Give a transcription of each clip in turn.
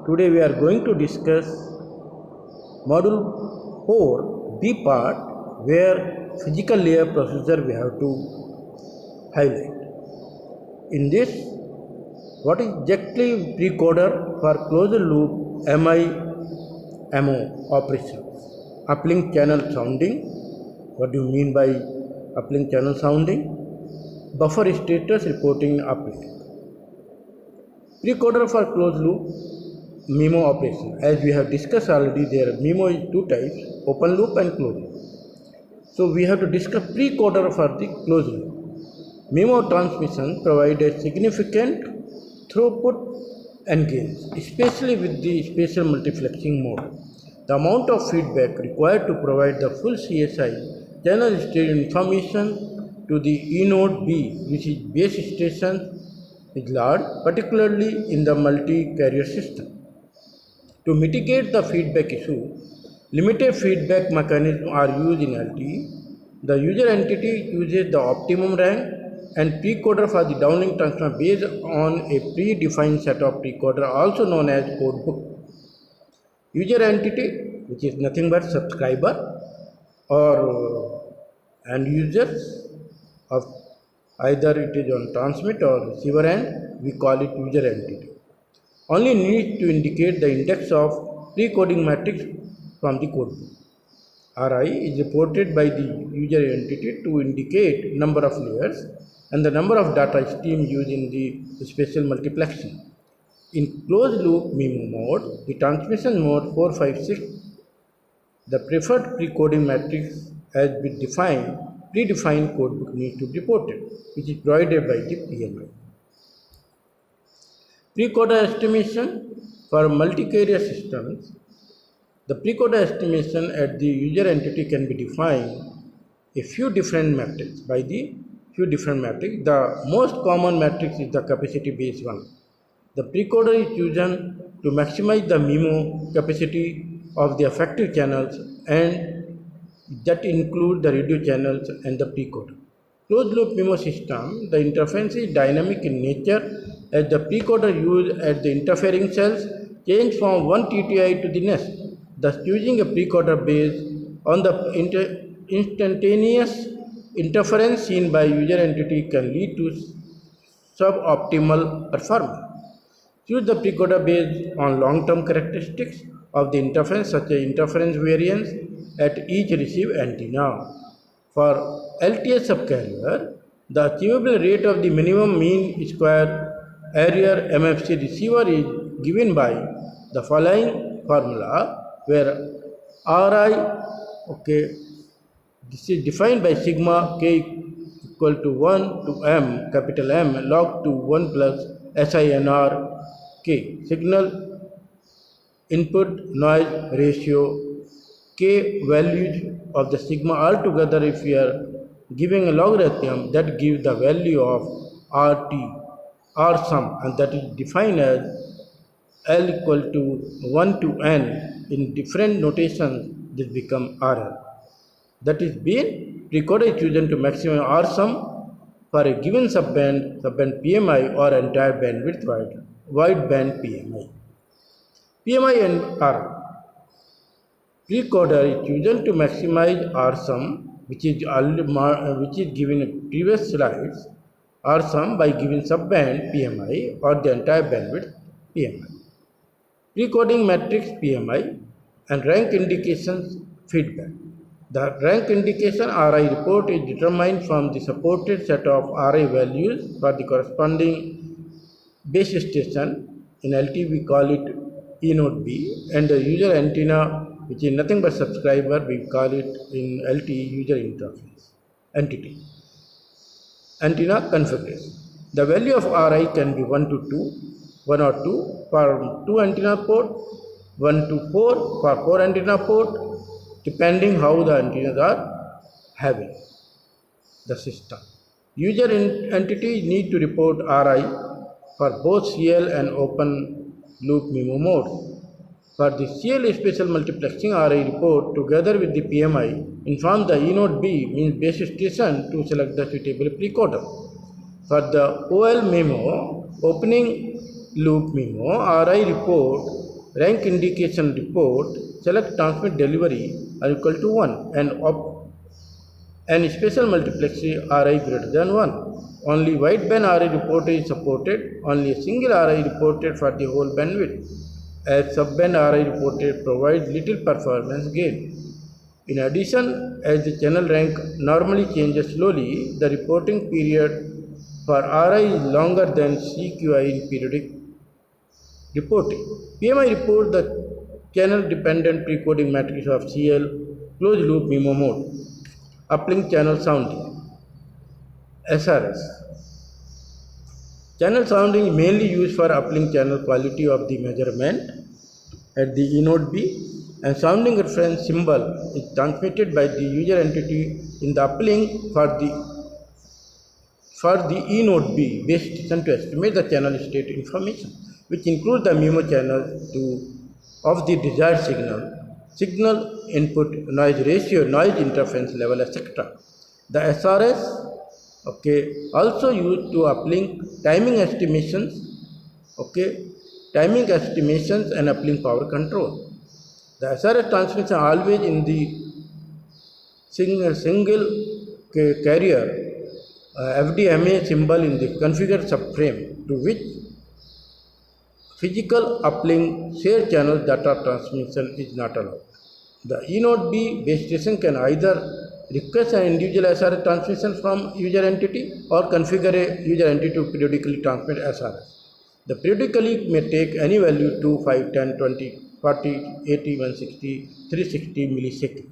Today we are going to discuss module 4 B part, where physical layer procedure we have to highlight. In this, what is exactly precoder for closed loop MIMO operation? Uplink channel sounding. What do you mean by uplink channel sounding? Buffer status reporting uplink. Precoder for closed loop MIMO operation. As we have discussed already, there MIMO is two types, open loop and closed loop. So we have to discuss precoder for the closed loop. MIMO transmission provides a significant throughput and gains, especially with the spatial multiplexing mode. The amount of feedback required to provide the full CSI channel state information to the E-node B, which is base station, is large, particularly in the multi-carrier system. To mitigate the feedback issue, limited feedback mechanisms are used in LTE. The user entity uses the optimum rank and precoder for the downlink transfer based on a predefined set of precoder, also known as codebook. User entity, which is nothing but subscriber or end users of either it is on transmit or receiver end, we call it user entity. Only needs to indicate the index of precoding matrix from the codebook. RI is reported by the user entity to indicate number of layers and the number of data streams used in the spatial multiplexing. In closed loop MIMO mode, the transmission mode 456, the preferred precoding matrix has been defined, predefined codebook needs to be reported, which is provided by the PMI. Precoder estimation for multi-carrier systems. The precoder estimation at the user entity can be defined a few different metrics by the few different metrics. The most common matrix is the capacity based one. The precoder is chosen to maximize the MIMO capacity of the affected channels, and that include the radio channels and the precoder. Closed loop MIMO system, the interference is dynamic in nature, as the precoder used at the interfering cells change from one TTI to the next. Thus, choosing a precoder based on the instantaneous interference seen by user entity can lead to suboptimal performance. Choose the precoder based on long-term characteristics of the interference, such as interference variance at each receive antenna. For LTS subcarrier, the achievable rate of the minimum mean square area MFC receiver is given by the following formula, where Ri, this is defined by sigma k equal to 1 to m, capital M, log to 1 plus SINR k, signal input noise ratio, k values of the sigma altogether. If we are giving a logarithm, that gives the value of RT, R sum, and that is defined as L equal to 1 to n. In different notations, this become RL. That is being precoder is chosen to maximum R sum for a given subband PMI or entire bandwidth wideband PMI. PMI and R. Precoder is chosen to maximize R sum, which is given in previous slides, R sum by giving subband PMI or the entire bandwidth PMI. Precoding matrix PMI and rank indications feedback. The rank indication RI report is determined from the supported set of RI values for the corresponding base station. In LT we call it E-node B, and the user antenna, which is nothing but subscriber, we call it in LT user interface entity. Antenna configuration. The value of RI can be 1 to 2, 1 or 2 for 2 antenna port, 1 to 4 for 4 antenna port, depending how the antennas are having the system. User entity need to report RI for both CL and open loop MIMO mode. For the CL spatial multiplexing, RI report together with the PMI inform the E-node B, means base station, to select the suitable precoder. For the OL MIMO, opening loop MIMO, RI report rank indication report, select transmit delivery are equal to 1 and special multiplexing RI greater than 1. Only wideband RI report is supported, only a single RI reported for the whole bandwidth, as subband RI reported provides little performance gain. In addition, as the channel rank normally changes slowly, the reporting period for RI is longer than CQI in periodic reporting. PMI reports the channel dependent precoding matrix of CL closed loop MIMO mode, uplink channel sounding, SRS. Channel sounding is mainly used for uplink channel quality of the measurement at the E node B, and sounding reference symbol is transmitted by the user entity in the uplink for the E node B base station to estimate the channel state information, which includes the MIMO channel of the desired signal input, noise ratio, noise interference level, etc. The SRS also used to uplink timing estimations, and uplink power control. The SRS transmission always in the single carrier FDMA symbol in the configured subframe, to which physical uplink shared channel data transmission is not allowed. The E node B base station can either request an individual SRS transmission from user entity or configure a user entity to periodically transmit SRS. The periodically may take any value 2, 5, 10, 20, 40, 80, 160, 360 milliseconds.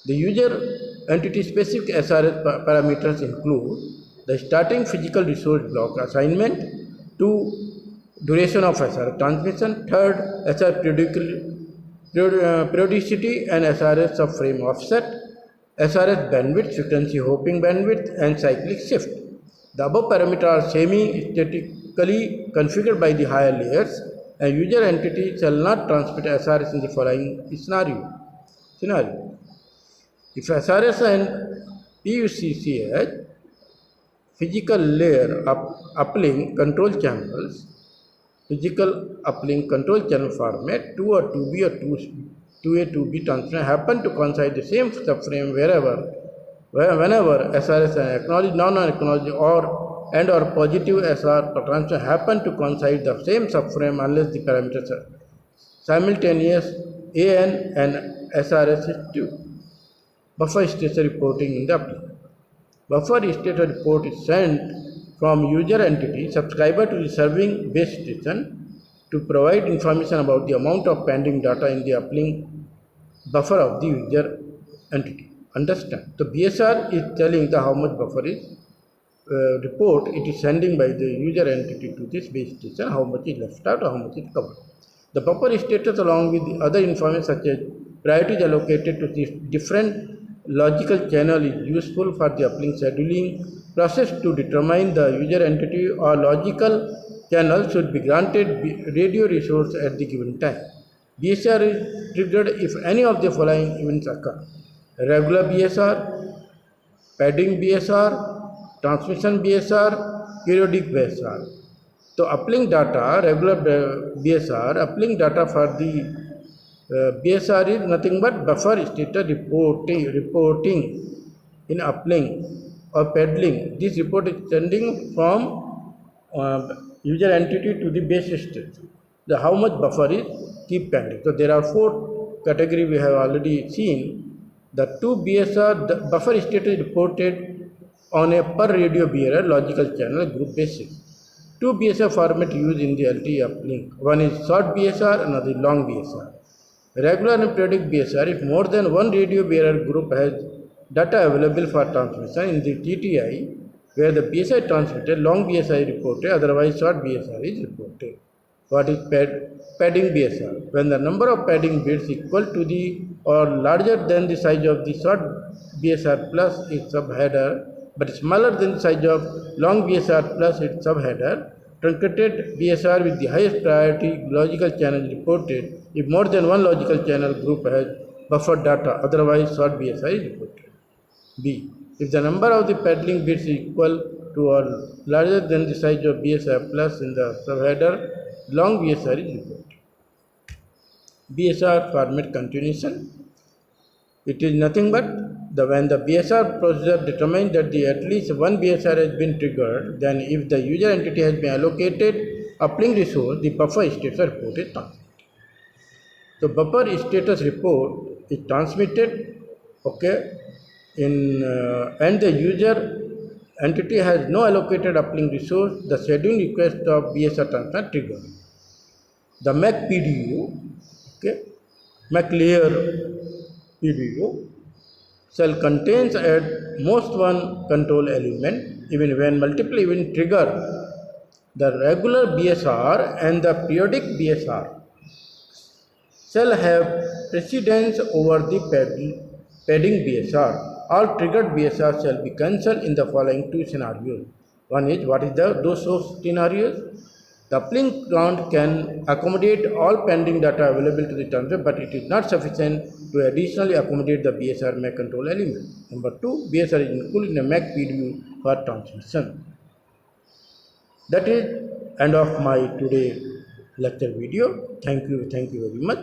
The user entity specific SRS parameters include the starting physical resource block assignment, 2, duration of SRS transmission, 3rd, SRS periodicity and SRS subframe offset, SRS bandwidth, frequency hopping bandwidth, and cyclic shift. The above parameters are semi-statically configured by the higher layers, and user entity shall not transmit SRS in the following scenario. If SRS and PUCCH physical layer uplink control channels, physical uplink control channel format 2 or 2B or 2A 2B transmission happen to coincide the same subframe whenever SRS and acknowledged, non-acknowledged or positive SR transmission happen to coincide the same subframe unless the parameters are simultaneous AN and SRS is 2. Buffer status reporting in the uplink. Buffer status report is sent from user entity subscriber to the serving base station to provide information about the amount of pending data in the uplink buffer of the user entity. Understand? The BSR is telling the how much buffer is report it is sending by the user entity to this base station, how much is left out or how much is covered. The buffer status along with the other information such as priorities allocated to this different logical channel is useful for the uplink scheduling process to determine the user entity or logical channel should be granted radio resource at the given time. BSR is triggered if any of the following events occur: regular BSR, padding BSR, transmission BSR, periodic BSR. So uplink data, regular BSR, uplink data for the BSR is nothing but buffer status reporting in uplink or peddling. This report is sending from user entity to the base station. The how much buffer is keep pending. So there are 4 categories we have already seen. The 2 BSR the buffer status reported on a per radio bearer logical channel group basis. 2 BSR format used in the LTE uplink. One is short BSR, another is long BSR. Regular and periodic BSR, if more than one radio bearer group has data available for transmission in the TTI, where the BSI transmitted, long BSI is reported, otherwise short BSR is reported. What is padding BSR? When the number of padding bits equal to the or larger than the size of the short BSR plus its subheader, but smaller than the size of long BSR plus its subheader, truncated BSR with the highest priority logical channel is reported if more than one logical channel group has buffered data, otherwise short BSR is reported. B. If the number of the paddling bits is equal to or larger than the size of BSR plus in the subheader, long BSR is reported. BSR format continuation. It is nothing but when the BSR procedure determines that at least one BSR has been triggered, then if the user entity has been allocated uplink resource, the buffer status report is transmitted. So buffer status report is transmitted, okay, and the user entity has no allocated uplink resource, the schedule request of BSR transfer trigger. The MAC PDU, okay, MAC layer PDU shall contains at most one control element. Even when multiple event trigger, the regular BSR and the periodic BSR shall have precedence over the padding BSR. All triggered BSR shall be cancelled in the following two scenarios. One is, what is those scenarios? The uplink count can accommodate all pending data available to the transfer, but it is not sufficient to additionally accommodate the BSR MAC control element. Number two, BSR is included in a MAC PDU for transmission. That is end of my today lecture video. Thank you very much.